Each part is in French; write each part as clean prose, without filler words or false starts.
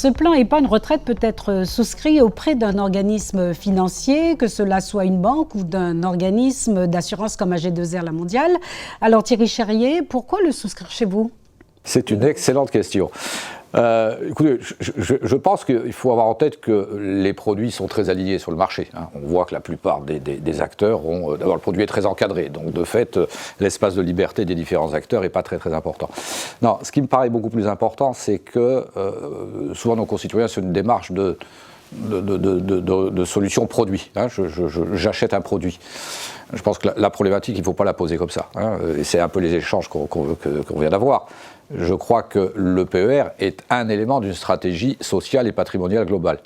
Ce plan épargne retraite peut être souscrit auprès d'un organisme financier, que cela soit une banque ou d'un organisme d'assurance comme AG2R La Mondiale. Alors Thierry Cherrier, pourquoi le souscrire chez vous? C'est une excellente question. Écoutez, je pense qu'il faut avoir en tête que les produits sont très alignés sur le marché. On voit que la plupart des acteurs ont... D'abord, le produit est très encadré, donc de fait, l'espace de liberté des différents acteurs n'est pas très très important. Non, ce qui me paraît beaucoup plus important, c'est que souvent nos concitoyens, c'est une démarche de solutions produits. J'achète un produit. Je pense que la problématique, il ne faut pas la poser comme ça. Et c'est un peu les échanges qu'on vient d'avoir. Je crois que le PER est un élément d'une stratégie sociale et patrimoniale globale.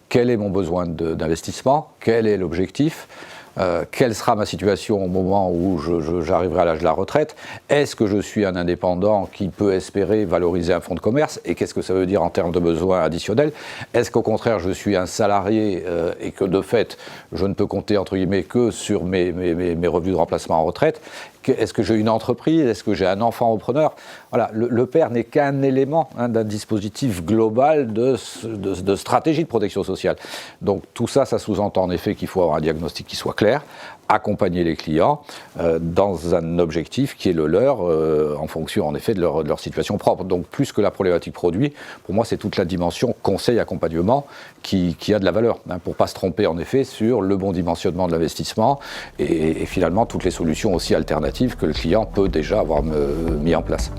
Quel est mon besoin d'investissement? Quel est l'objectif? Quelle sera ma situation au moment où j'arriverai à l'âge de la retraite? Est-ce que je suis un indépendant qui peut espérer valoriser un fonds de commerce? Et qu'est-ce que ça veut dire en termes de besoins additionnels? Est-ce qu'au contraire, je suis un salarié et que de fait, je ne peux compter entre guillemets que sur mes revenus de remplacement en retraite? Est-ce que j'ai une entreprise? Est-ce que j'ai un enfant repreneur? Voilà, le PER n'est qu'un élément d'un dispositif global de stratégie de protection sociale. Donc tout ça, ça sous-entend en effet qu'il faut avoir un diagnostic qui soit clair, accompagner les clients dans un objectif qui est le leur en fonction en effet de leur situation propre. Donc plus que la problématique produit, pour moi c'est toute la dimension conseil-accompagnement qui a de la valeur, pour ne pas se tromper en effet sur le bon dimensionnement de l'investissement et finalement toutes les solutions aussi alternatives que le client peut déjà avoir mis en place.